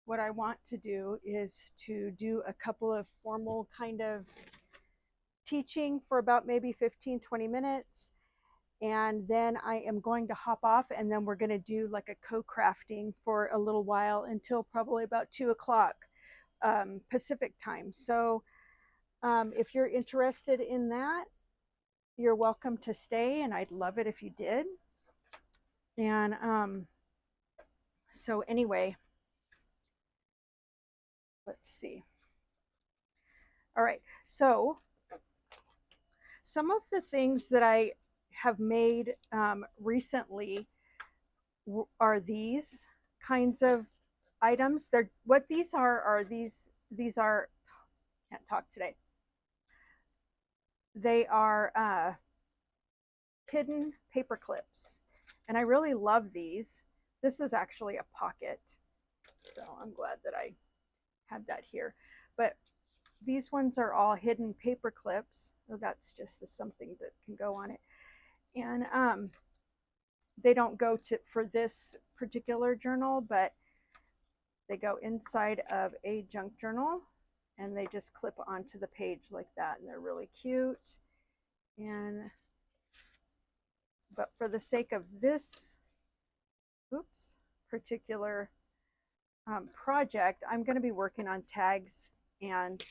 what I want to do is to do a couple of formal kind of teaching for about maybe 15-20 minutes, and then I am going to hop off, and then we're going to do like a co-crafting for a little while until probably about 2 o'clock Pacific time. So if you're interested in that, you're welcome to stay, and I'd love it if you did. And so anyway, let's see. All right, so some of the things that I have made recently are these kinds of items. They're what these are these are, can't talk today. They are hidden paper clips, and I really love these. This is actually a pocket, so I'm glad that I had that here. But these ones are all hidden paper clips. Oh, that's just something that can go on it. And they don't go to for this particular journal, but they go inside of a junk journal, and they just clip onto the page like that, and they're really cute. And but for the sake of this particular project, I'm going to be working on tags and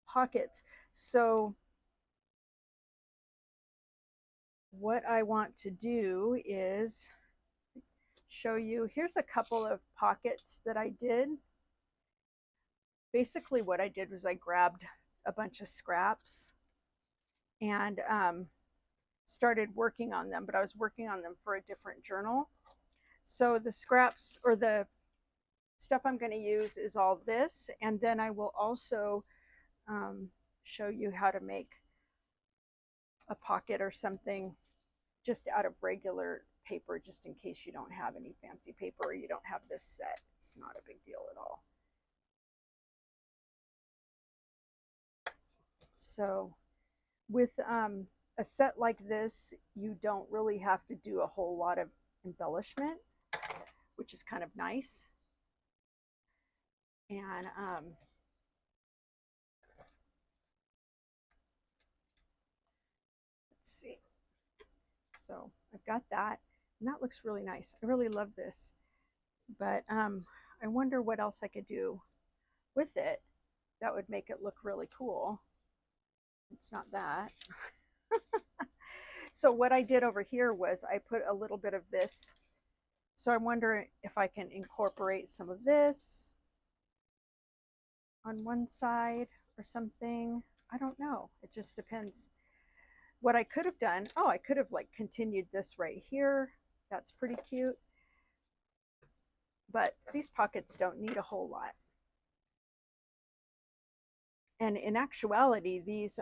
pockets. So what I want to do is show you, here's a couple of pockets that I did. Basically what I did was I grabbed a bunch of scraps and started working on them, but I was working on them for a different journal. So the scraps, or the stuff I'm going to use, is all this, and then I will also show you how to make a pocket or something just out of regular paper, just in case you don't have any fancy paper or you don't have this set. It's not a big deal at all. So with a set like this, you don't really have to do a whole lot of embellishment, which is kind of nice. And let's see. So I've got that, and that looks really nice. I really love this, but I wonder what else I could do with it that would make it look really cool. It's not that. So what I did over here was I put a little bit of this. So I wonder if I can incorporate some of this on one side or something. I don't know. It just depends. What I could have done, oh, I could have like continued this right here. That's pretty cute. But these pockets don't need a whole lot. And in actuality, these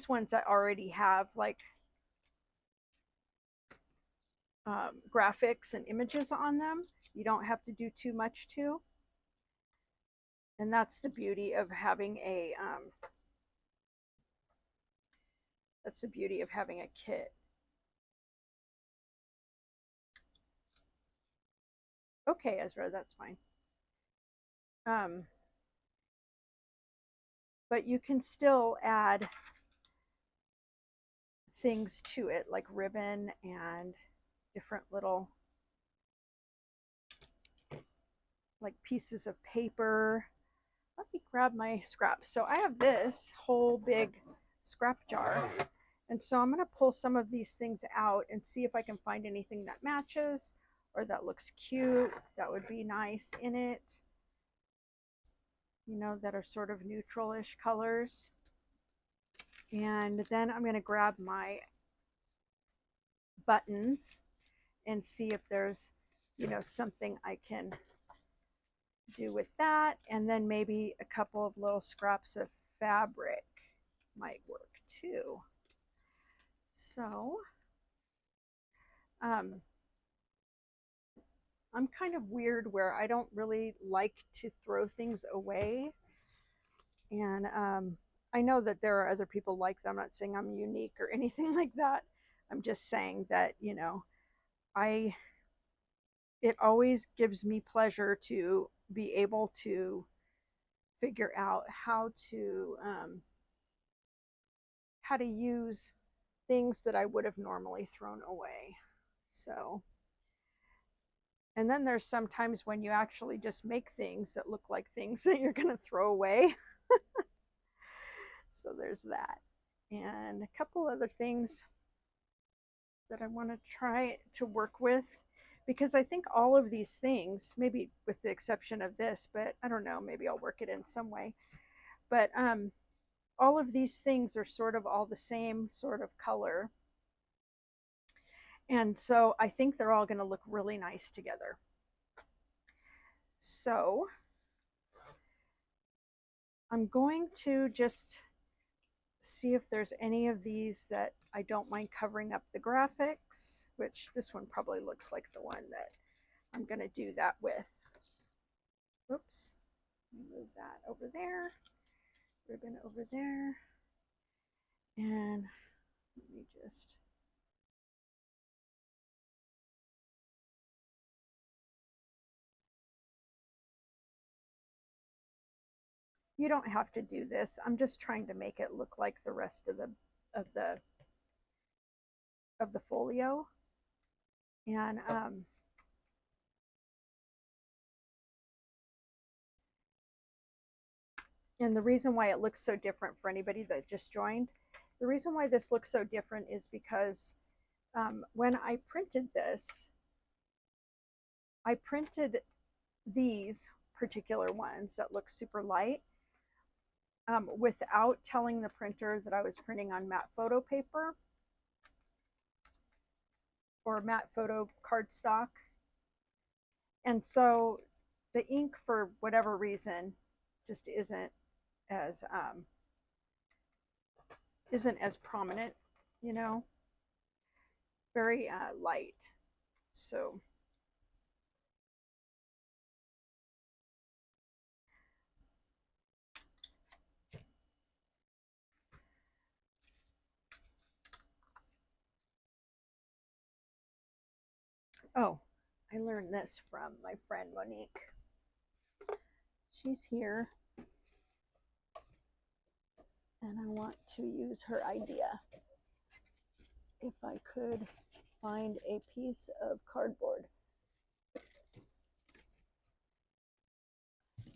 ones that already have like graphics and images on them, you don't have to do too much to. And that's the beauty of having a kit. Okay, Ezra, that's fine. But you can still add things to it, like ribbon and different little like pieces of paper. Let me grab my scraps. So I have this whole big scrap jar, and so I'm going to pull some of these things out and see if I can find anything that matches or that looks cute, that would be nice in it, you know, that are sort of neutral-ish colors. And then I'm going to grab my buttons and see if there's, you know, something I can do with that. And then maybe a couple of little scraps of fabric might work too. So I'm kind of weird where I don't really like to throw things away. And I know that there are other people like that. I'm not saying I'm unique or anything like that. I'm just saying that, you know, it always gives me pleasure to be able to figure out how to use things that I would have normally thrown away. So, and then there's sometimes when you actually just make things that look like things that you're going to throw away. So there's that. And a couple other things that I want to try to work with, because I think all of these things, maybe with the exception of this, but I don't know, maybe I'll work it in some way. But all of these things are sort of all the same sort of color. And so I think they're all going to look really nice together. So I'm going to just see if there's any of these that I don't mind covering up the graphics, which this one probably looks like the one that I'm going to do that with. Oops, move that over there, ribbon over there, and let me just you don't have to do this. I'm just trying to make it look like the rest of the folio. And the reason why it looks so different for anybody that just joined, the reason why this looks so different is because when I printed this, I printed these particular ones that look super light without telling the printer that I was printing on matte photo paper or matte photo cardstock. And so the ink, for whatever reason, just isn't as prominent, you know, very light. So oh, I learned this from my friend Monique. She's here, and I want to use her idea. If I could find a piece of cardboard.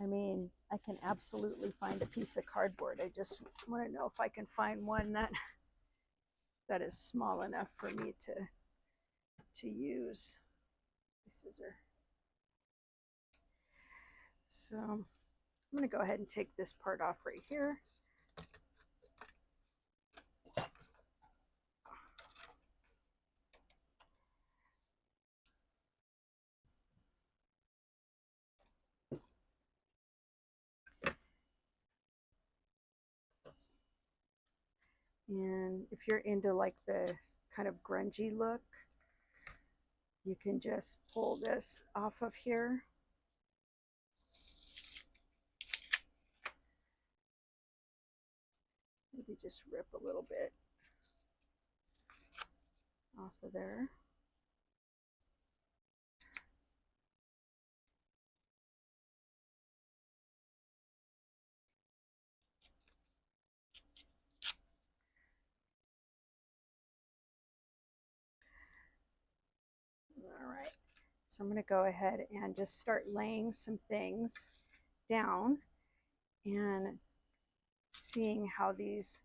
I mean, I can absolutely find a piece of cardboard. I just want to know if I can find one that is small enough for me to use. Scissor. So I'm going to go ahead and take this part off right here. And if you're into like the kind of grungy look, you can just pull this off of here. Maybe just rip a little bit off of there. All right, so I'm going to go ahead and just start laying some things down and seeing how these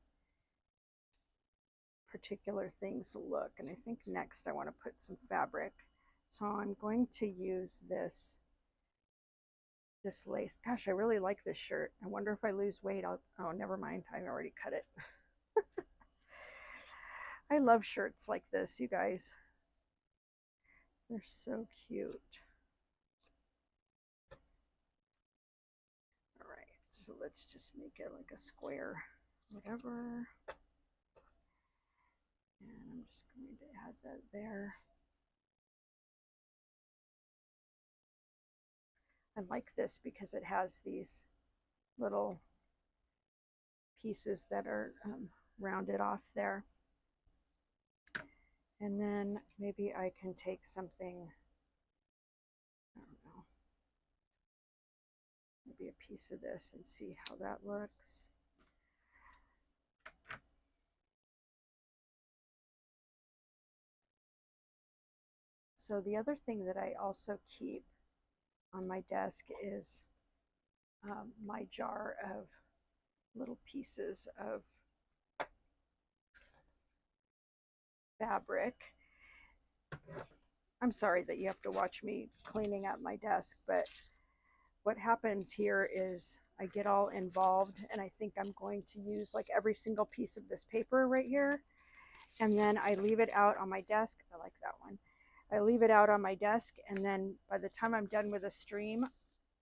particular things look. And I think next I want to put some fabric. So I'm going to use this lace. Gosh, I really like this shirt. I wonder if I lose weight, oh, never mind. I already cut it. I love shirts like this, you guys. They're so cute. All right, so let's just make it like a square, whatever. And I'm just going to add that there. I like this because it has these little pieces that are rounded off there. And then maybe I can take something, I don't know, maybe a piece of this and see how that looks. So the other thing that I also keep on my desk is my jar of little pieces of fabric. I'm sorry that you have to watch me cleaning up my desk, but what happens here is I get all involved and I think I'm going to use like every single piece of this paper right here. And then I leave it out on my desk. I like that one. I leave it out on my desk, and then by the time I'm done with a stream,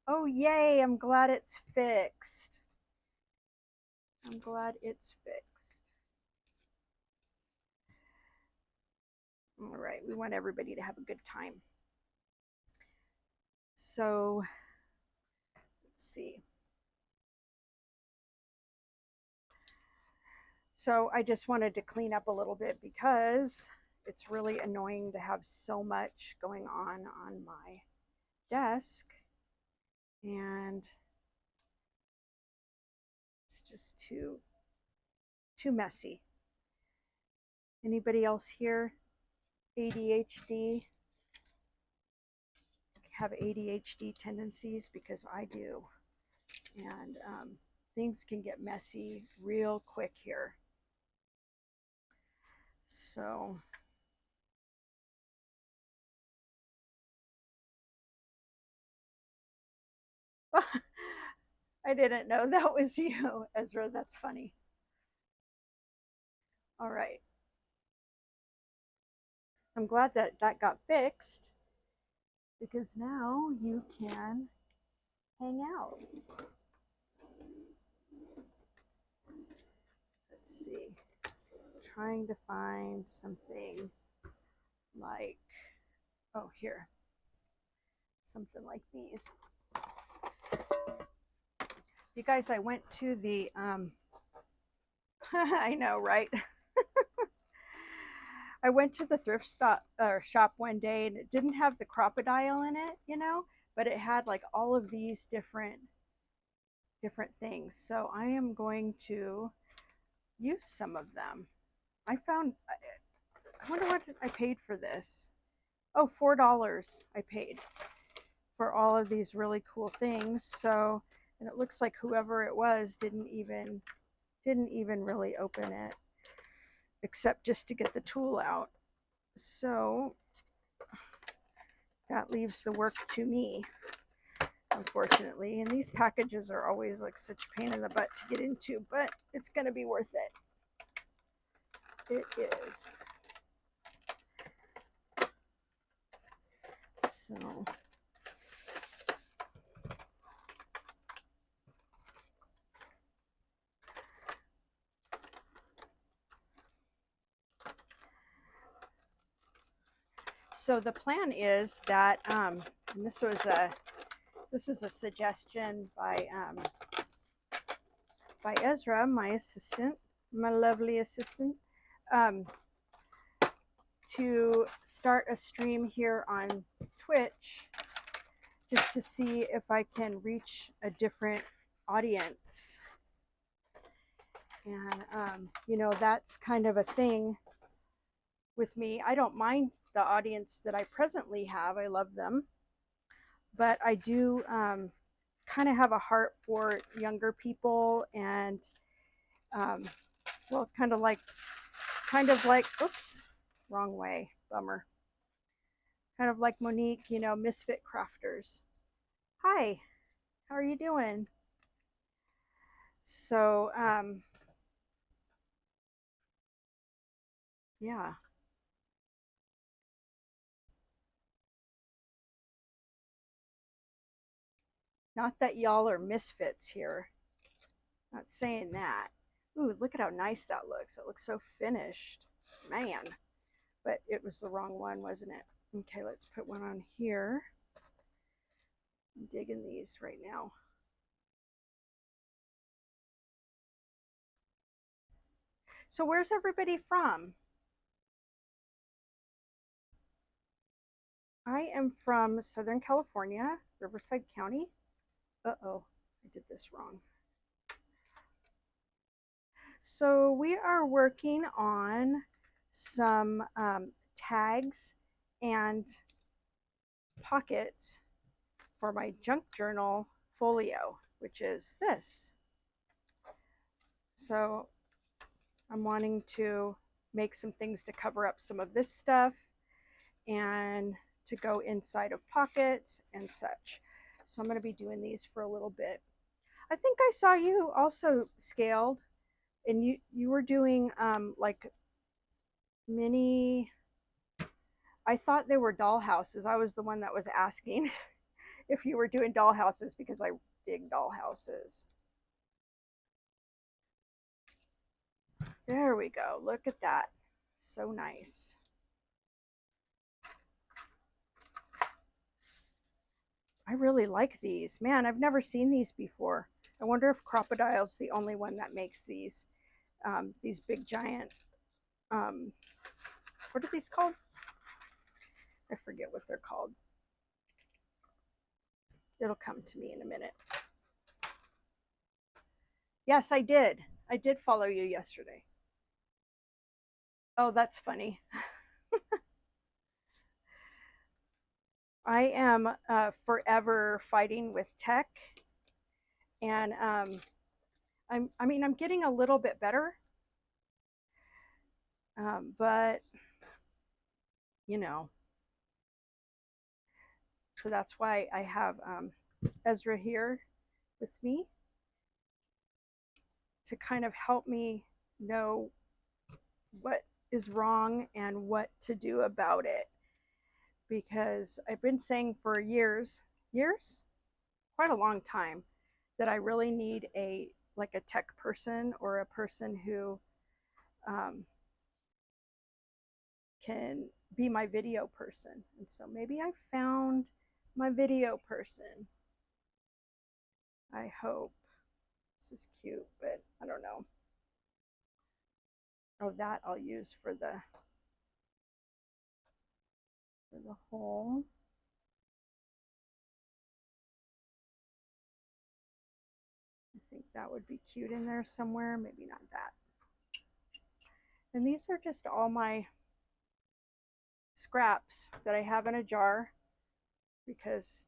oh yay, I'm glad it's fixed. I'm glad it's fixed. All right, we want everybody to have a good time. So let's see. So I just wanted to clean up a little bit because it's really annoying to have so much going on my desk, and it's just too messy. Anybody else here ADHD? Have ADHD tendencies? Because I do, and things can get messy real quick here. So I didn't know that was you, Ezra. That's funny. All right. I'm glad that that got fixed, because now you can hang out. Let's see. Trying to find something like, oh, here. Something like these. You guys, I went to the, I know, right? I went to the thrift shop one day, and it didn't have the Crop-A-Dile in it, you know, but it had like all of these different things. So I am going to use some of them. I wonder what I paid for this. Oh, $4 I paid for all of these really cool things. So, and it looks like whoever it was didn't even really open it, except just to get the tool out. So that leaves the work to me, unfortunately. And these packages are always like such a pain in the butt to get into, but it's going to be worth it. It is. So the plan is that, and this was a suggestion by Ezra, my assistant, my lovely assistant, to start a stream here on Twitch, just to see if I can reach a different audience. And you know, that's kind of a thing with me. I don't mind the audience that I presently have. I love them. But I do kind of have a heart for younger people, and well, kind of like, oops, wrong way, bummer. Kind of like Monique, you know, misfit crafters. Hi, how are you doing? So, yeah. Not that y'all are misfits here. Not saying that. Ooh, look at how nice that looks. It looks so finished. Man. But it was the wrong one, wasn't it? Okay, let's put one on here. I'm digging these right now. So where's everybody from? I am from Southern California, Riverside County. Uh-oh, I did this wrong. So we are working on some tags and pockets for my junk journal folio, which is this. So I'm wanting to make some things to cover up some of this stuff and to go inside of pockets and such. So I'm going to be doing these for a little bit. I think I saw you also scaled, and you were doing like mini, I thought they were doll houses. I was the one that was asking if you were doing doll houses because I dig doll houses. There we go. Look at that. So nice. I really like these. Man, I've never seen these before. I wonder if Crop-A-Dile's the only one that makes these big giant, what are these called? I forget what they're called. It'll come to me in a minute. Yes, I did. I did follow you yesterday. Oh, that's funny. I am forever fighting with tech, and I'm getting a little bit better, but you know, so that's why I have Ezra here with me to kind of help me know what is wrong and what to do about it, because I've been saying for years, quite a long time, that I really need a tech person or a person who can be my video person. And so maybe I found my video person. I hope. This is cute, but I don't know. Oh, that I'll use for the hole. I think that would be cute in there somewhere. Maybe not that. And these are just all my scraps that I have in a jar, because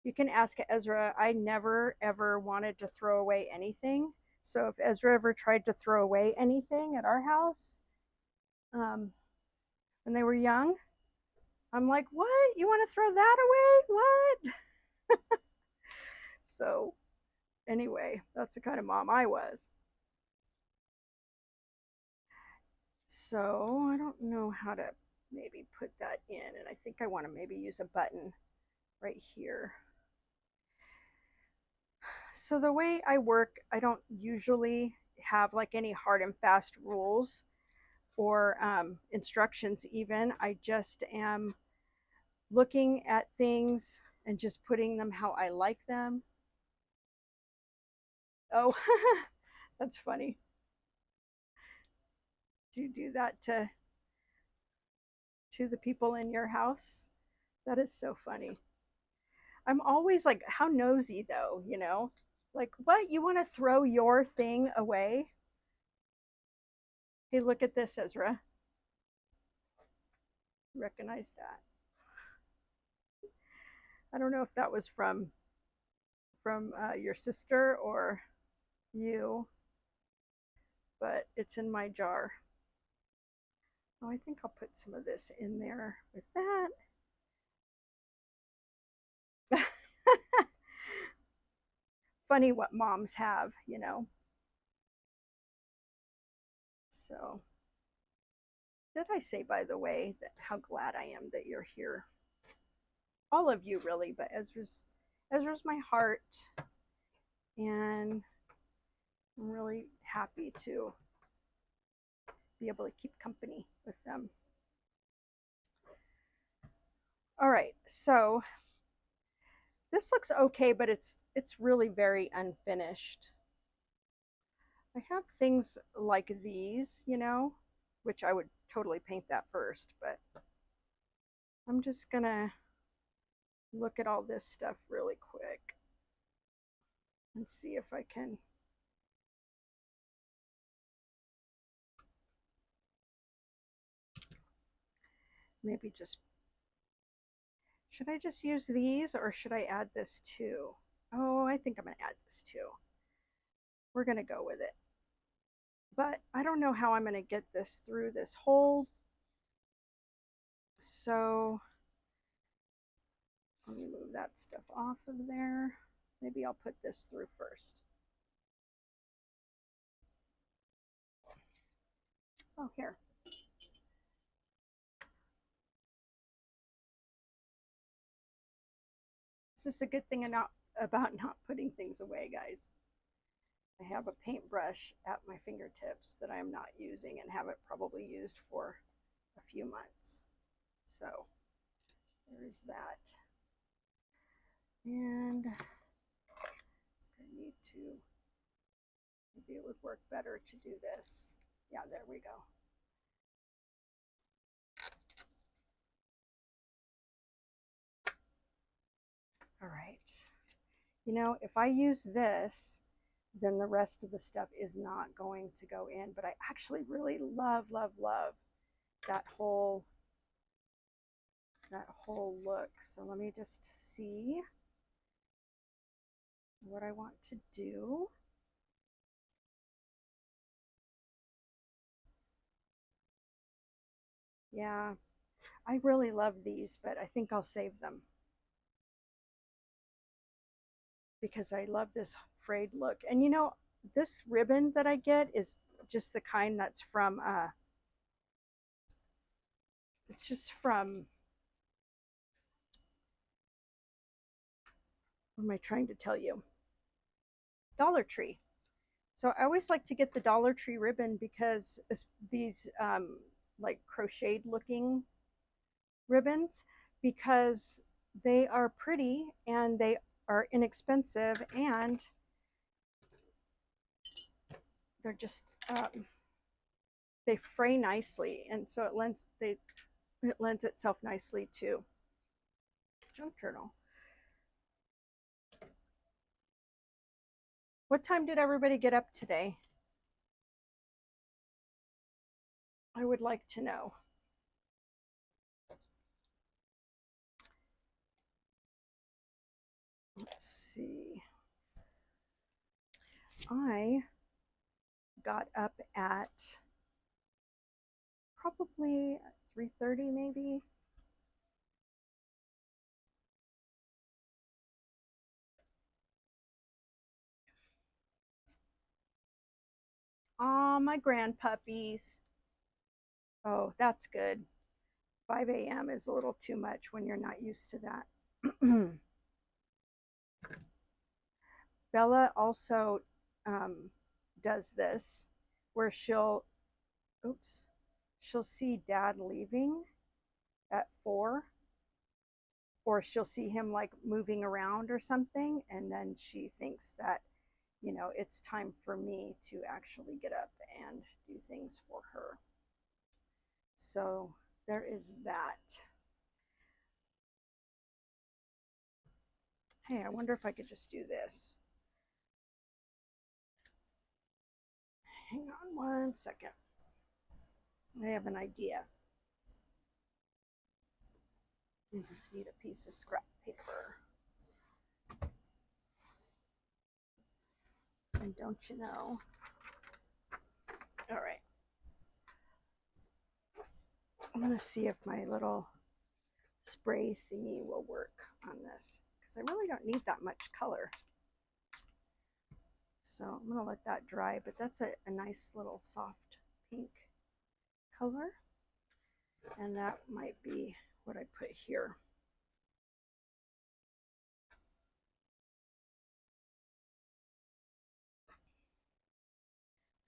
you can ask Ezra, I never ever wanted to throw away anything. So if Ezra ever tried to throw away anything at our house when they were young, I'm like, what? You want to throw that away? What? So anyway, that's the kind of mom I was. So I don't know how to maybe put that in, and I think I want to maybe use a button right here. So the way I work, I don't usually have like any hard and fast rules or instructions even. I just am looking at things and just putting them how I like them. Oh, that's funny. Do you do that to the people in your house? That is so funny. I'm always like, how nosy though, you know? Like, what? You want to throw your thing away? Hey, look at this, Ezra. Recognize that. I don't know if that was from your sister or you, but it's in my jar. Oh, I think I'll put some of this in there with that. Funny what moms have, you know. So, did I say, by the way, that how glad I am that you're here? All of you, really, but Ezra's my heart, and I'm really happy to be able to keep company with them. All right, so this looks okay, but it's really very unfinished. I have things like these, you know, which I would totally paint that first, but I'm just gonna look at all this stuff really quick and see if I can maybe just, should I just use these or should I add this too? Oh, I think I'm gonna add this too. We're gonna go with it. But I don't know how I'm gonna get this through this hole. So let me move that stuff off of there. Maybe I'll put this through first. Oh, here. This is a good thing about not putting things away, guys. I have a paintbrush at my fingertips that I am not using and haven't probably used for a few months. So there's that. And I need to, maybe it would work better to do this. Yeah, there we go. All right. You know, if I use this, then the rest of the stuff is not going to go in. But I actually really love that whole look. So let me just see what I want to do. Yeah, I really love these, but I think I'll save them because I love this frayed look. And you know, this ribbon that I get is just the kind that's from it's just from, what am I trying to tell you? Dollar Tree. So I always like to get the Dollar Tree ribbon because these like crocheted looking ribbons, because they are pretty and they are inexpensive and they're just they fray nicely, and so it lends itself nicely to junk journal. What time did everybody get up today? I would like to know. Let's see. I got up at probably 3:30 maybe. Oh, my grandpuppies. Oh, that's good. 5 a.m. is a little too much when you're not used to that. Bella also does this where she'll see dad leaving at 4, or she'll see him like moving around or something, and then she thinks that, you know, it's time for me to actually get up and do things for her. So there is that. Hey, I wonder if I could just do this. Hang on one second. I have an idea. I just need a piece of scrap paper. And don't you know? All right. I'm going to see if my little spray thingy will work on this, because I really don't need that much color. So I'm going to let that dry, but that's a nice little soft pink color. And that might be what I put here.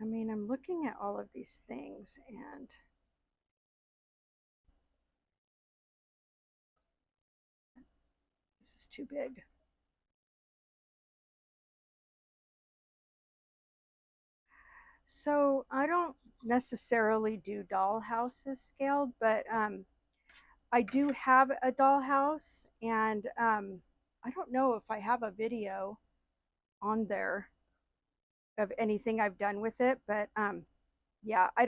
I mean, I'm looking at all of these things and this is too big. So I don't necessarily do doll houses scaled, but I do have a dollhouse, and I don't know if I have a video on there of anything I've done with it, but yeah, I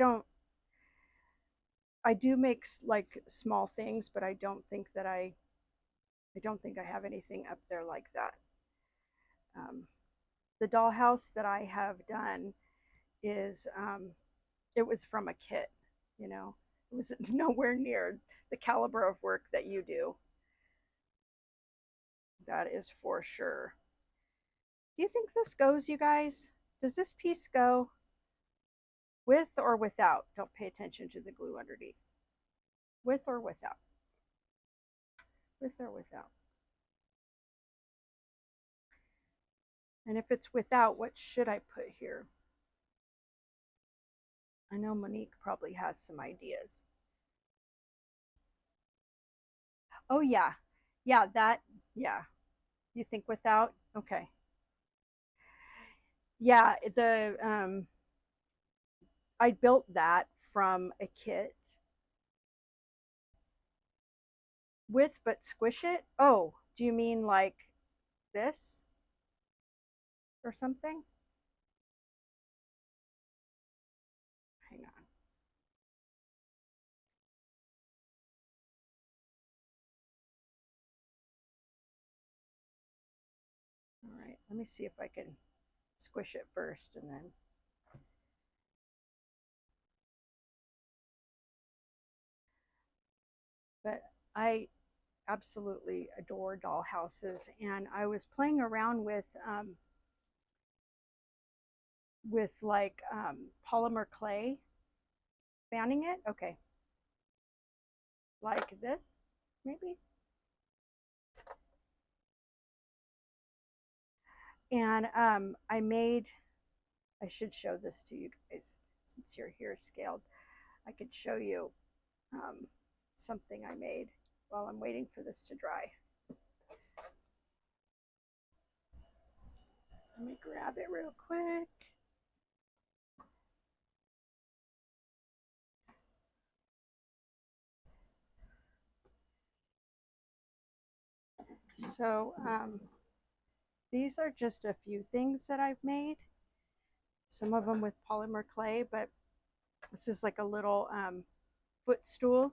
do make like small things, but I don't think I have anything up there like that. The dollhouse that I have done is it was from a kit, you know. It was nowhere near the caliber of work that you do. That is for sure. Do you think this goes, you guys? Does this piece go with or without? Don't pay attention to the glue underneath. With or without? With or without? And if it's without, what should I put here? I know Monique probably has some ideas. Oh yeah. Yeah, that, yeah. You think without? Okay. Yeah, I built that from a kit. With but squish it? Oh, do you mean like this or something? Hang on. All right, let me see if I can squish it first and then. But I absolutely adore doll houses, and I was playing around with like polymer clay, fanning it. Okay, like this, maybe. And I should show this to you guys since you're here scaled. I could show you something I made while I'm waiting for this to dry. Let me grab it real quick. So these are just a few things that I've made. Some of them with polymer clay, but this is like a little footstool.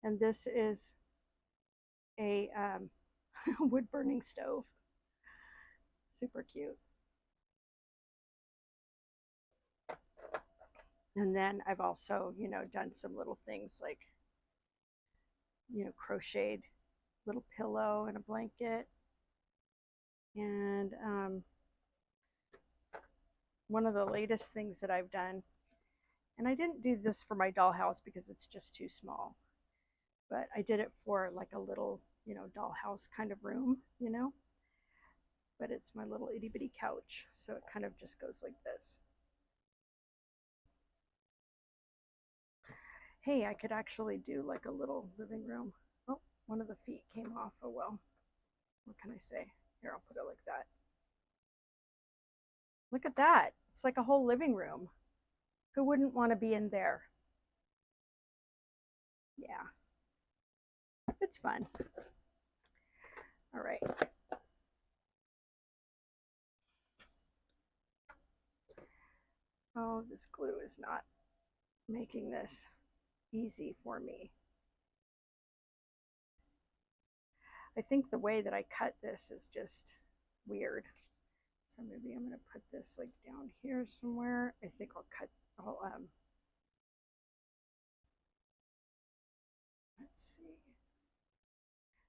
And this is a wood burning stove. Super cute. And then I've also, you know, done some little things like, you know, crocheted little pillow and a blanket. And one of the latest things that I've done, and I didn't do this for my dollhouse because it's just too small, but I did it for like a little, you know, dollhouse kind of room, you know, but it's my little itty bitty couch. So it kind of just goes like this. Hey, I could actually do like a little living room. Oh, one of the feet came off. Oh well, what can I say? Here, I'll put it like that. Look at that. It's like a whole living room. Who wouldn't want to be in there? Yeah, it's fun. All right. Oh, this glue is not making this easy for me. I think the way that I cut this is just weird. So maybe I'm going to put this like down here somewhere. I think let's see.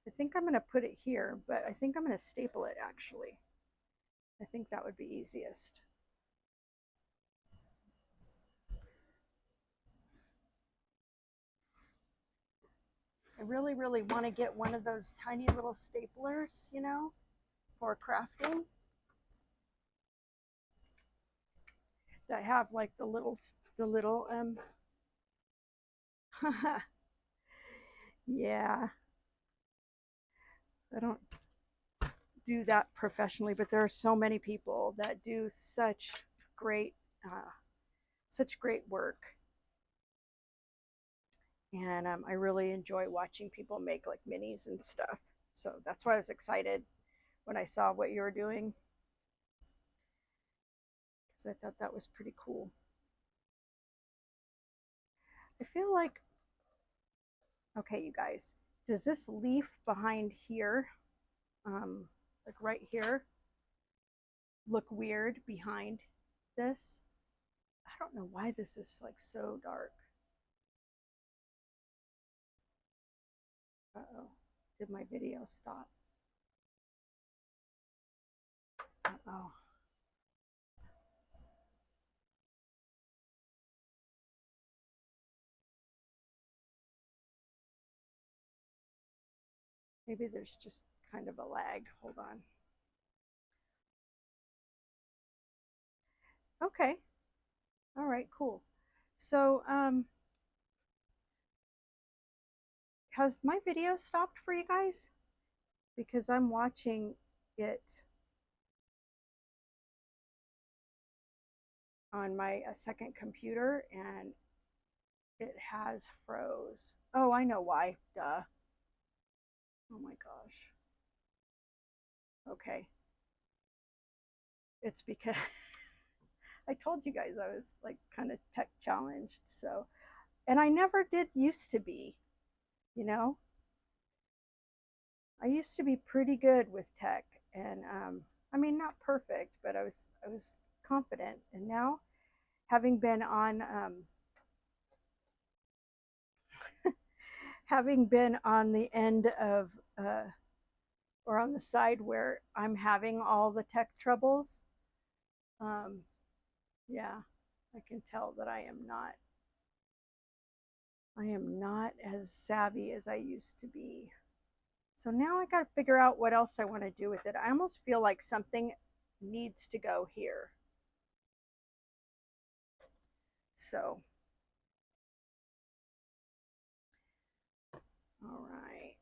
I think I'm going to put it here, but I think I'm going to staple it actually. I think that would be easiest. I really, really want to get one of those tiny little staplers, you know, for crafting that have like the little yeah. I don't do that professionally, but there are so many people that do such great work. And I really enjoy watching people make like minis and stuff. So that's why I was excited when I saw what you were doing, because I thought that was pretty cool. I feel like, okay, you guys, does this leaf behind here, like right here, look weird behind this? I don't know why this is like so dark. Uh-oh, did my video stop? Uh-oh. Maybe there's just kind of a lag. Hold on. Okay. All right, cool. So, has my video stopped for you guys? Because I'm watching it on my second computer and it has froze. Oh, I know why. Duh. Oh my gosh. Okay. It's because I told you guys I was like kind of tech challenged. So, and I never did used to be, you know? I used to be pretty good with tech, and I mean, not perfect, but I was confident. And now, having been on having been on the end of or on the side where I'm having all the tech troubles, um, yeah, I can tell that I am not as savvy as I used to be. So now I got to figure out what else I want to do with it. I almost feel like something needs to go here. So, all right.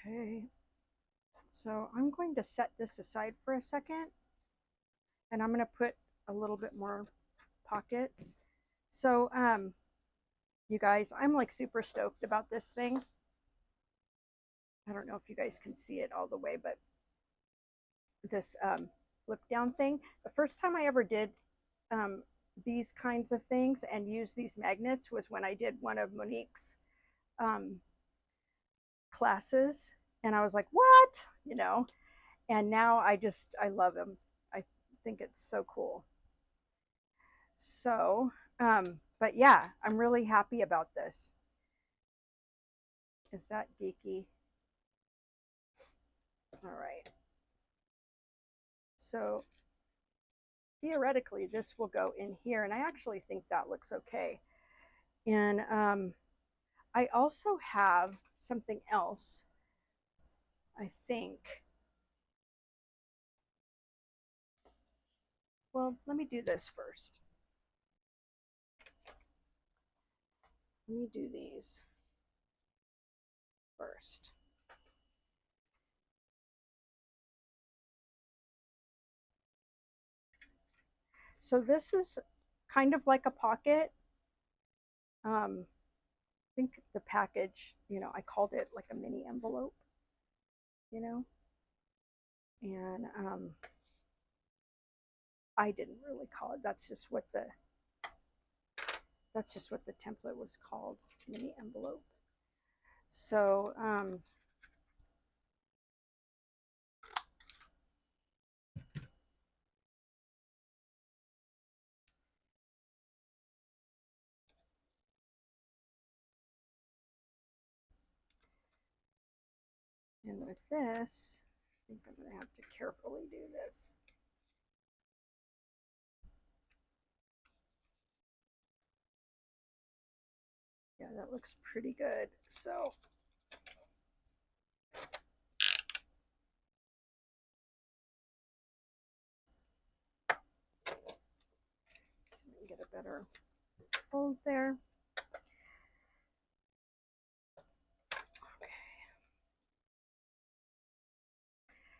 Okay. So I'm going to set this aside for a second, and I'm going to put a little bit more pockets. So, you guys, I'm like super stoked about this thing. I don't know if you guys can see it all the way, but this flip down thing, the first time I ever did these kinds of things and use these magnets was when I did one of Monique's classes, and I was like, what? You know, and now I love them. I think it's so cool. So, but yeah, I'm really happy about this. Is that geeky? All right. So theoretically, this will go in here, and I actually think that looks okay. And I also have something else, I think. Well, let me do this first. Let me do these first. So this is kind of like a pocket. I think the package, you know, I called it like a mini envelope, you know, and I didn't really call it. That's just what the template was called, mini envelope. So and with this, I think I'm going to have to carefully do this. Yeah, that looks pretty good. So better hold there. Okay.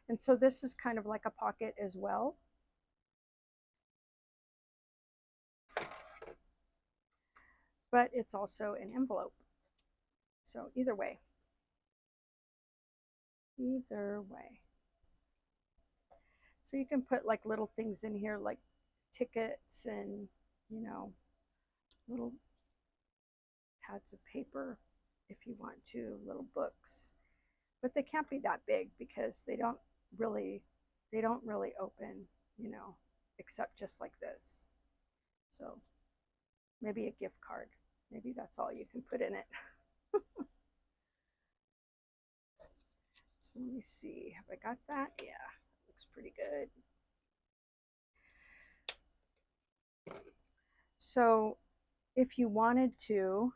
And so this is kind of like a pocket as well. But it's also an envelope. So either way. Either way. So you can put like little things in here like tickets and, you know, little pads of paper if you want to, little books. But they can't be that big because they don't really open, you know, except just like this. So maybe a gift card. Maybe that's all you can put in it. So let me see. Have I got that? Yeah, looks pretty good. So if you wanted to,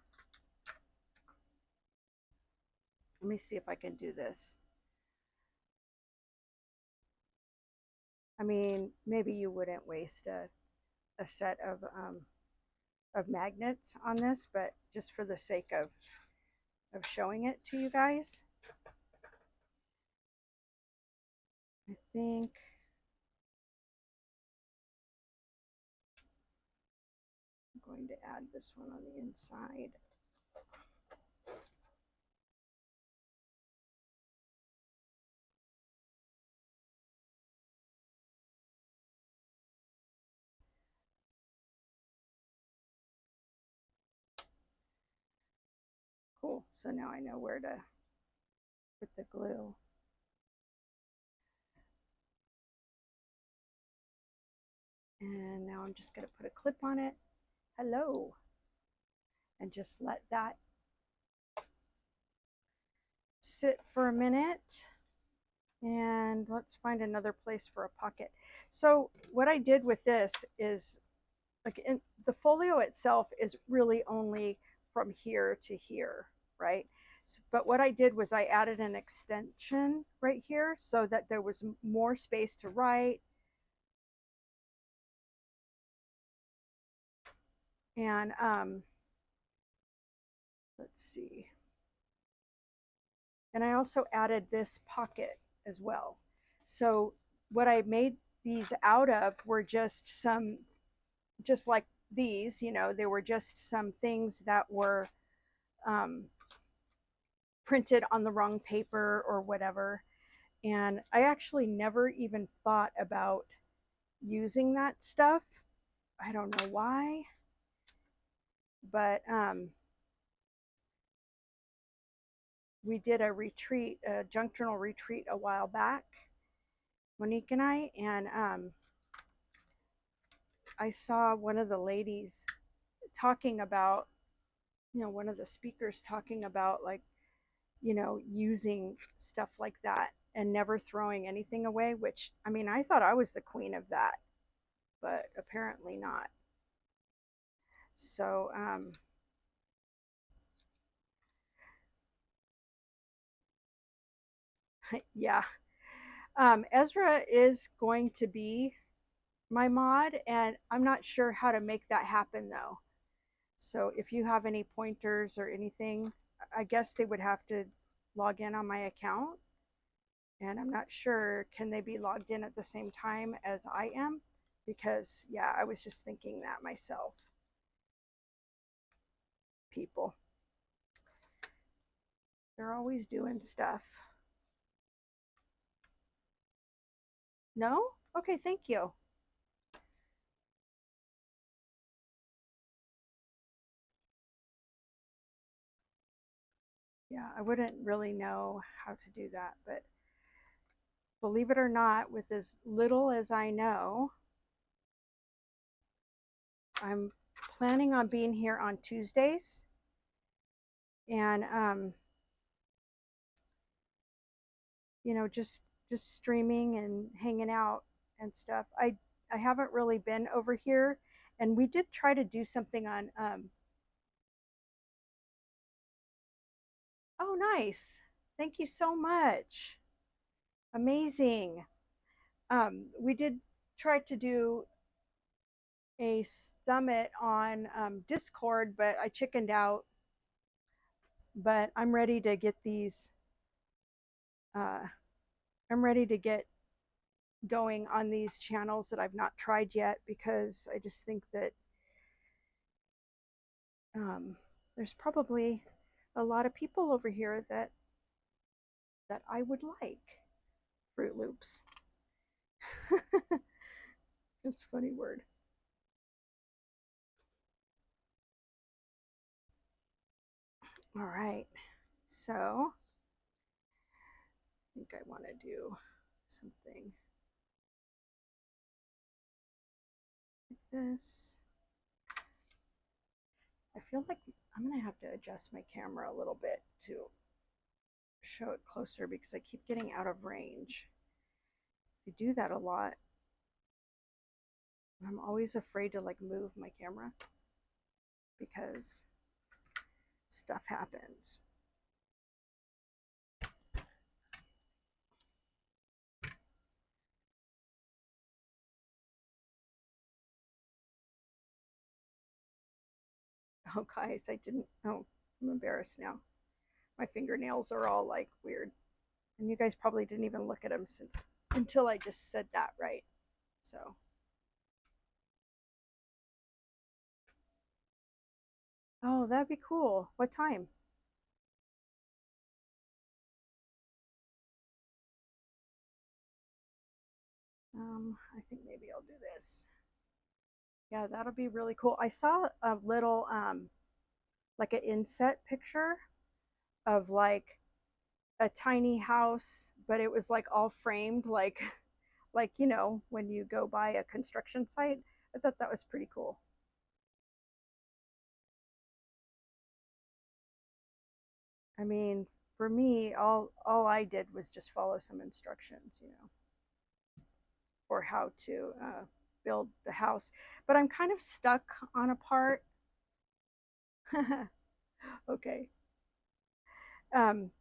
let me see if I can do this. I mean, maybe you wouldn't waste a set of magnets on this, but just for the sake of showing it to you guys, I think I'm going to add this one on the inside. Cool, so now I know where to put the glue. And now I'm just going to put a clip on it. Hello. And just let that sit for a minute. And let's find another place for a pocket. So what I did with this is, like, the folio itself is really only from here to here, right? So, but what I did was I added an extension right here so that there was more space to write. And let's see. And I also added this pocket as well. So what I made these out of were just some, just like these, you know, they were just some things that were printed on the wrong paper or whatever. And I actually never even thought about using that stuff. I don't know why, but we did a retreat, a junk journal retreat a while back, Monique and and I saw one of the ladies talking about, you know, one of the speakers talking about, like, you know, using stuff like that and never throwing anything away, which, I mean, I thought I was the queen of that, but apparently not. So, yeah. Ezra is going to be my mod, and I'm not sure how to make that happen though. So if you have any pointers or anything, I guess they would have to log in on my account. And I'm not sure, can they be logged in at the same time as I am? Because, yeah, I was just thinking that myself. People. They're always doing stuff. No? Okay, thank you. Yeah, I wouldn't really know how to do that, but believe it or not, with as little as I know, I'm planning on being here on Tuesdays, and you know, just streaming and hanging out and stuff. I haven't really been over here, and we did try to do something on oh, nice. Thank you so much. Amazing. We did try to do a summit on Discord, but I chickened out. But I'm ready to get these. I'm ready to get going on these channels that I've not tried yet, because I just think that there's probably a lot of people over here that I would like Fruit Loops. That's a funny word. All right, so I think I want to do something like this. I feel like I'm gonna have to adjust my camera a little bit to show it closer, because I keep getting out of range. I do that a lot. I'm always afraid to like move my camera because stuff happens. Oh guys, I didn't, oh, I'm embarrassed now. My fingernails are all like weird. And you guys probably didn't even look at them until I just said that, right? So. Oh, that'd be cool. What time? I think maybe I'll do this. Yeah, that'll be really cool. I saw a little like an inset picture of like a tiny house, but it was like all framed like you know, when you go by a construction site. I thought that was pretty cool. I mean, for me, all I did was just follow some instructions, you know, for how to build the house. But I'm kind of stuck on a part. Okay. Um,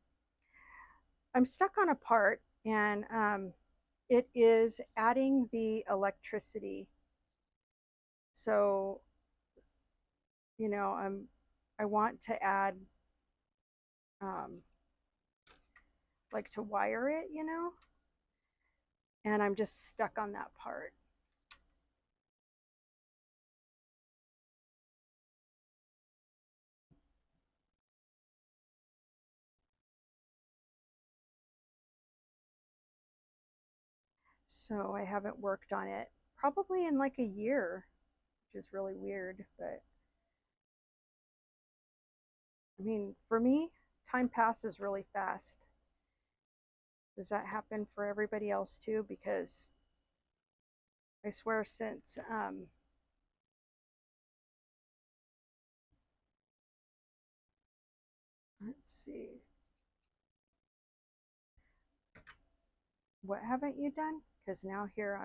I'm stuck on a part, and it is adding the electricity. So, you know, I want to add um, like to wire it, you know, and I'm just stuck on that part. So I haven't worked on it probably in like a year, which is really weird. But I mean, for me, time passes really fast. Does that happen for everybody else too? Because I swear, since let's see, what haven't you done? Because now here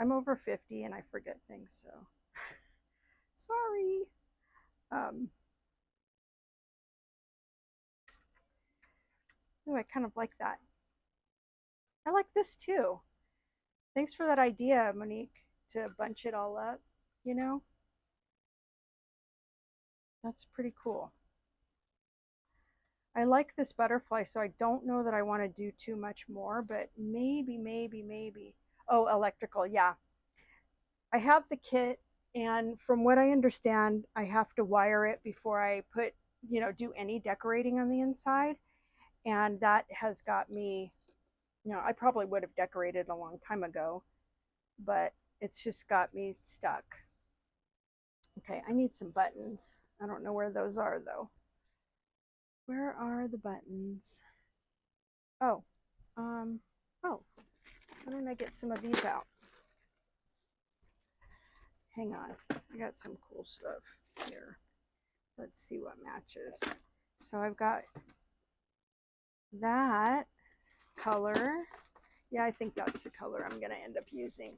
I'm over 50 and I forget things, so sorry. Um, ooh, I kind of like that. I like this too. Thanks for that idea, Monique, to bunch it all up, you know? That's pretty cool. I like this butterfly, so I don't know that I want to do too much more, but maybe. Oh, electrical, yeah. I have the kit, and from what I understand, I have to wire it before I put, you know, do any decorating on the inside. And that has got me, you know, I probably would have decorated a long time ago, but it's just got me stuck. Okay, I need some buttons. I don't know where those are though. Where are the buttons? Oh, um, oh, why don't I get some of these out? Hang on, I got some cool stuff here. Let's see what matches. So I've got that color. Yeah, I think that's the color I'm gonna end up using.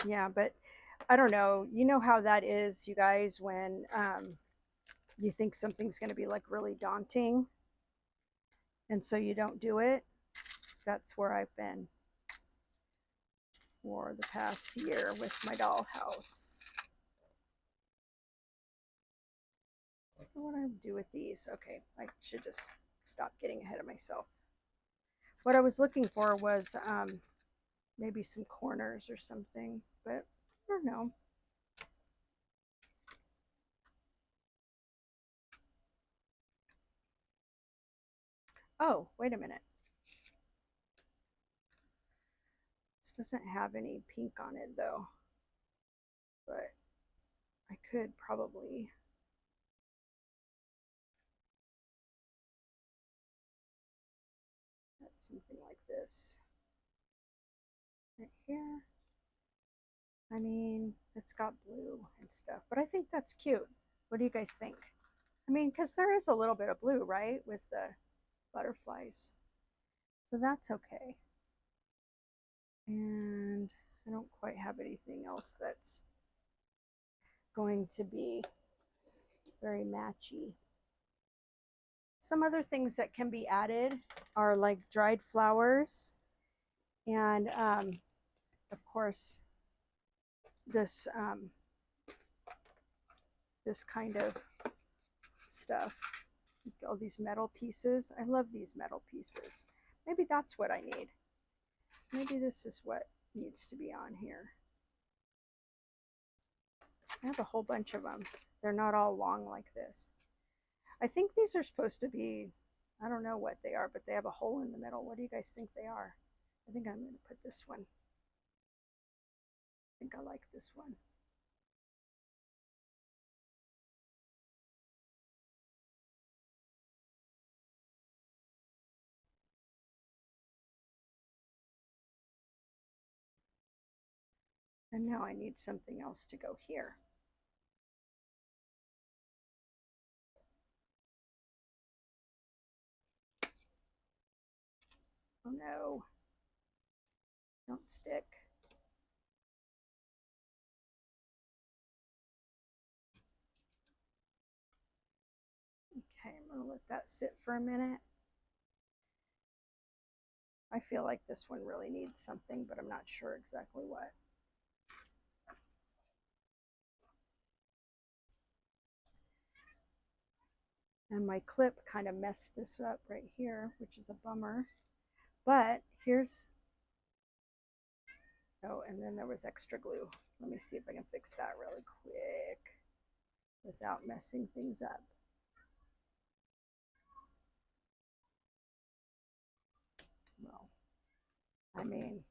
Yeah, but I don't know. You know how that is, you guys, when you think something's going to be like really daunting. and so you don't do it. That's where I've been for the past year with my dollhouse. What do I do with these? Okay, I should just stop getting ahead of myself. What I was looking for was maybe some corners or something, but I don't know. Oh, wait a minute. This doesn't have any pink on it though, but I could probably add something like this right here. I mean, it's got blue and stuff, but I think that's cute. What do you guys think? I mean, because there is a little bit of blue, right, with the butterflies. So that's okay. And I don't quite have anything else that's going to be very matchy. Some other things that can be added are like dried flowers and of course this this kind of stuff. All these metal pieces. I love these metal pieces. Maybe that's what I need. Maybe this is what needs to be on here. I have a whole bunch of them. They're not all long like this. I think these are supposed to be, I don't know what they are, but they have a hole in the middle. What do you guys think they are? I think I'm going to put this one. I think I like this one. And now I need something else to go here. Oh no, don't stick. Okay, I'm gonna let that sit for a minute. I feel like this one really needs something, but I'm not sure exactly what. And my clip kind of messed this up right here, which is a bummer. But here's, oh, and then there was extra glue. Let me see if I can fix that really quick without messing things up. Well, I mean,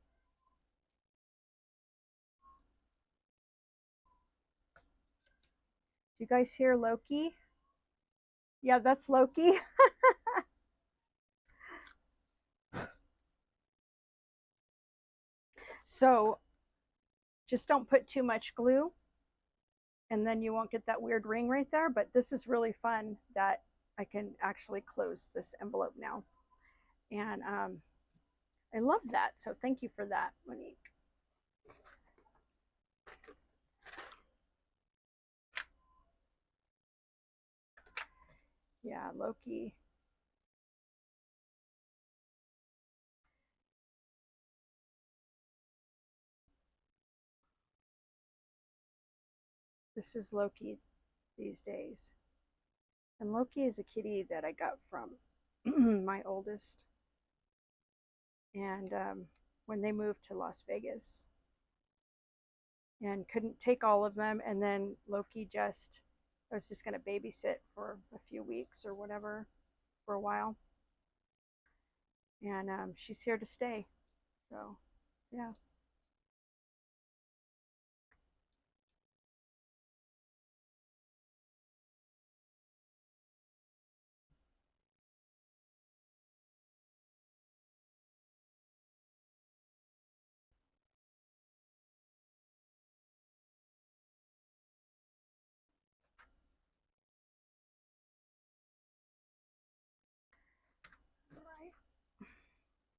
do you guys hear Loki? Yeah, that's Loki. So just don't put too much glue and then you won't get that weird ring right there. But this is really fun that I can actually close this envelope now. And I love that. So thank you for that, Monique. Yeah, Loki. This is Loki these days. And Loki is a kitty that I got from my oldest. And when they moved to Las Vegas and couldn't take all of them. And then Loki just, I was just going to babysit for a few weeks or whatever for a while. And she's here to stay. So, yeah.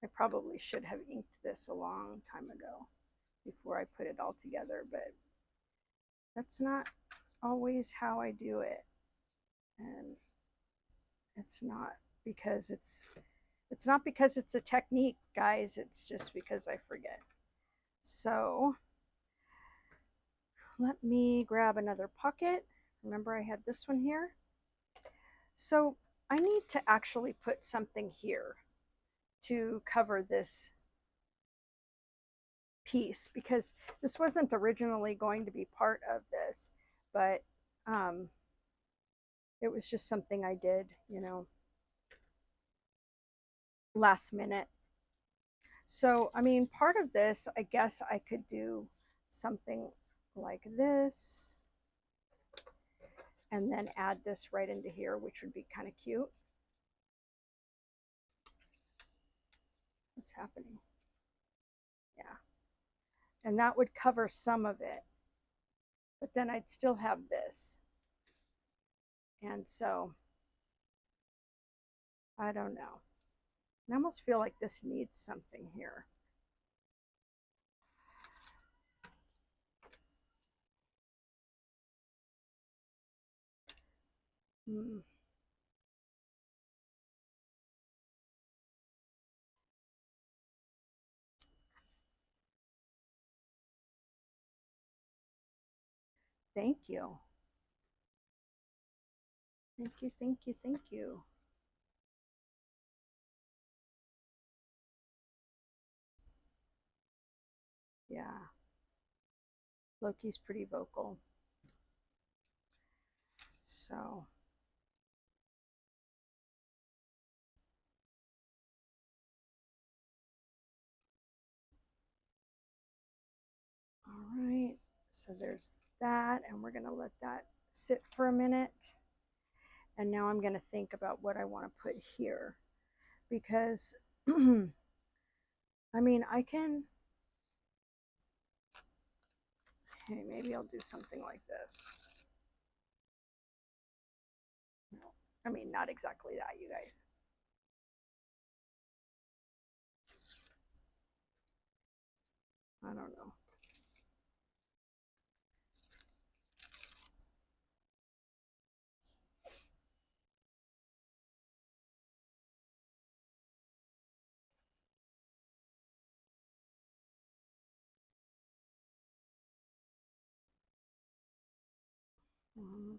I probably should have inked this a long time ago before I put it all together, but that's not always how I do it. And it's not because it's It's not because it's a technique, guys. It's just because I forget. So let me grab another pocket. Remember I had this one here. So I need to actually put something here to cover this piece because this wasn't originally going to be part of this, but it was just something I did, you know, last minute. So, I mean, part of this, I guess I could do something like this and then add this right into here, which would be kind of cute. What's happening? Yeah. And that would cover some of it, but then I'd still have this. And so, I don't know. I almost feel like this needs something here. Hmm. Thank you. Thank you, thank you, thank you. Yeah. Loki's pretty vocal. So. All right. So there's that, and we're going to let that sit for a minute. And now I'm going to think about what I want to put here because, I mean, I can, hey, maybe I'll do something like this. No, I mean, not exactly that, you guys. I don't know.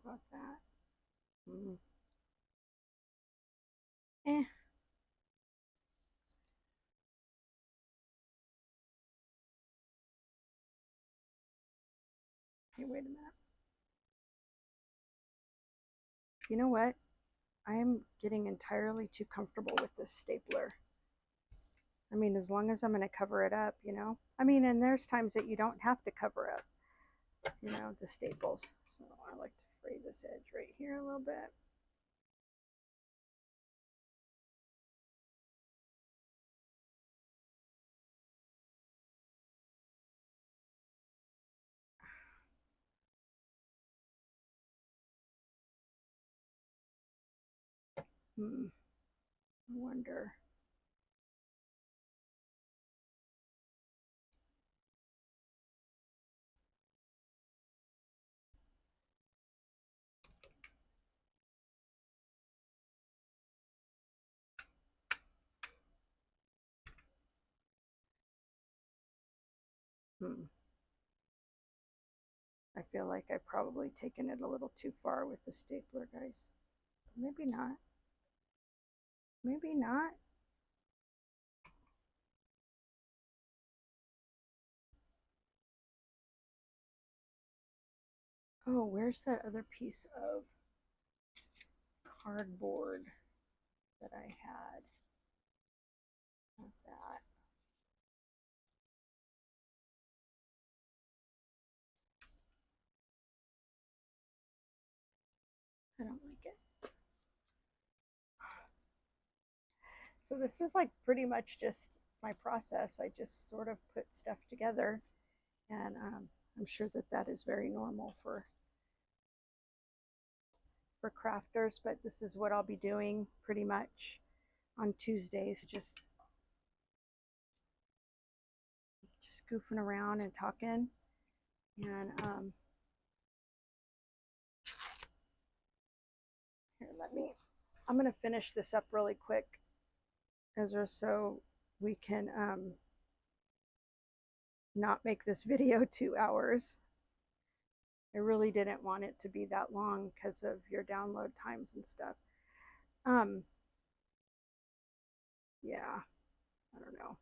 About that. Eh. Hey, wait a minute. You know what? I am getting entirely too comfortable with this stapler. I mean, as long as I'm going to cover it up, you know? I mean, and there's times that you don't have to cover up, you know, the staples. So I like to fray this edge right here a little bit. I wonder. I feel like I've probably taken it a little too far with the stapler, guys. Maybe not. Maybe not. Oh, where's that other piece of cardboard that I had? Not that. I don't like it. So this is like pretty much just my process. I just sort of put stuff together, and I'm sure that that is very normal for crafters, but this is what I'll be doing pretty much on Tuesdays, just goofing around and talking. And here, I'm gonna finish this up really quick Ezra, so we can not make this video 2 hours. I really didn't want it to be that long because of your download times and stuff. Yeah, I don't know.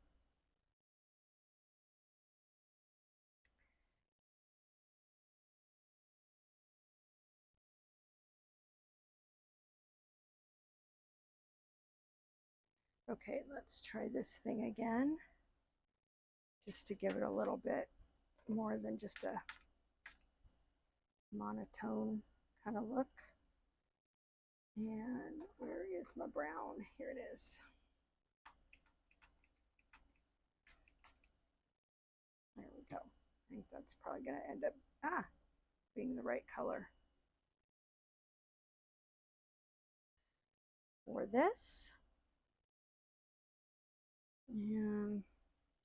Okay, let's try this thing again, just to give it a little bit more than just a monotone kind of look. And where is my brown? Here it is. There we go. I think that's probably going to end up being the right color for this. And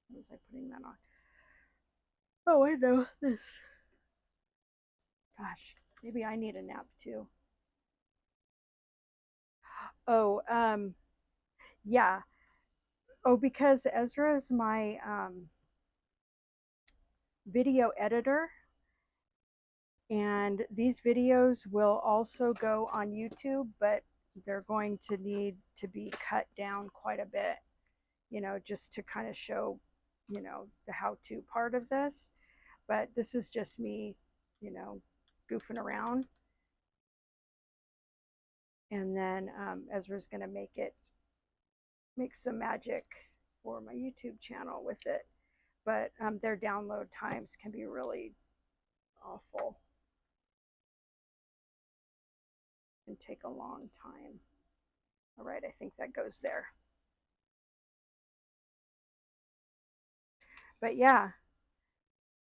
what was I putting that on? Oh, I know this. Gosh, maybe I need a nap too. Oh, yeah. Oh, because Ezra is my video editor, and these videos will also go on YouTube, but they're going to need to be cut down quite a bit, you know, just to kind of show, you know, the how-to part of this. But this is just me, you know, goofing around. And then Ezra's going to make some magic for my YouTube channel with it. But their download times can be really awful and take a long time. All right, I think that goes there. But yeah,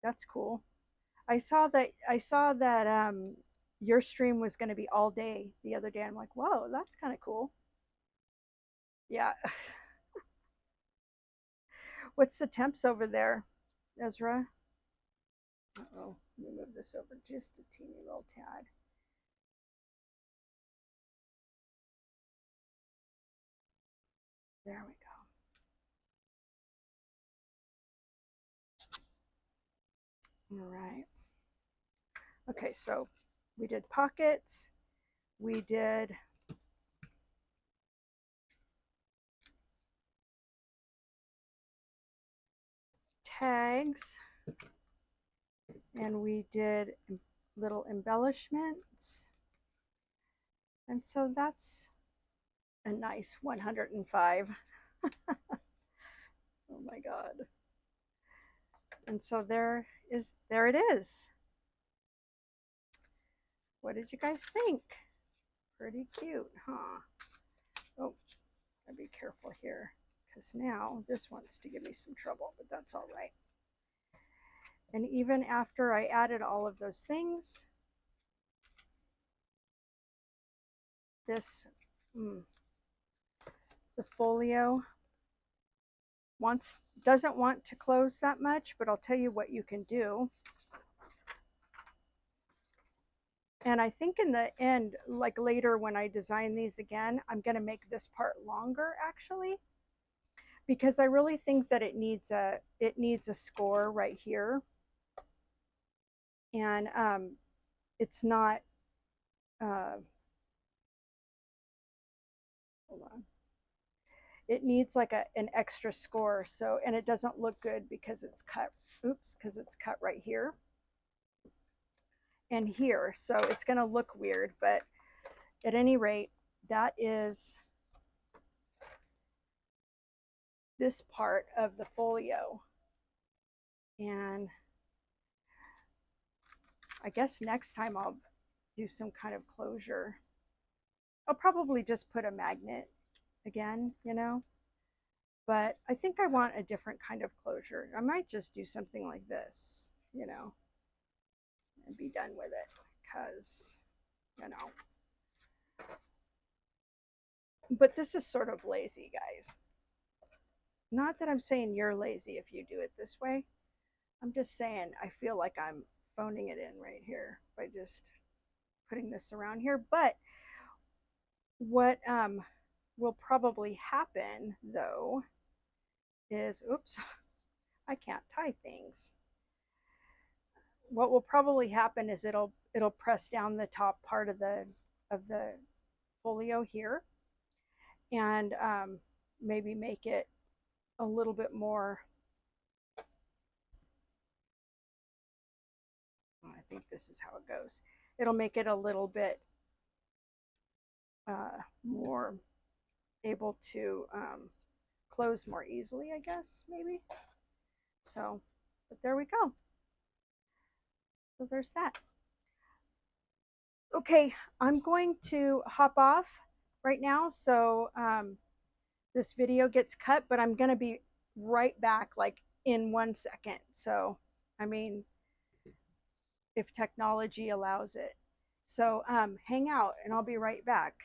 that's cool. I saw that your stream was going to be all day the other day. I'm like, whoa, that's kind of cool. Yeah. What's the temps over there, Ezra? Uh-oh, let me move this over just a teeny little tad. There we go. All right. Okay, so we did pockets. We did tags. And we did little embellishments. And so that's a nice 105. Oh my God. And so there it is. What did you guys think? Pretty cute, huh? Oh, gotta be careful here, because now this wants to give me some trouble, but that's all right. And even after I added all of those things, this, the Folio doesn't want to close that much, but I'll tell you what you can do. And I think in the end, like later when I design these again, I'm going to make this part longer actually, because I really think that it needs a score right here. And it's not, hold on. It needs like an extra score. So, and it doesn't look good because it's cut, because it's cut right here and here. So it's going to look weird, but at any rate, that is this part of the folio. And I guess next time I'll do some kind of closure. I'll probably just put a magnet again, you know, but I think I want a different kind of closure. I might just do something like this, you know, and be done with it, because, you know, but this is sort of lazy, guys. Not that I'm saying you're lazy if you do it this way. I'm just saying I feel like I'm phoning it in right here by just putting this around here. But what will probably happen though is, oops, I can't tie things. What will probably happen is it'll press down the top part of the folio here, and maybe make it a little bit more, I think this is how it goes. It'll make it a little bit more able to close more easily, I guess, maybe. So, but there we go. So there's that. Okay, I'm going to hop off right now. So this video gets cut, but I'm going to be right back like in 1 second. So, I mean, if technology allows it. So hang out and I'll be right back.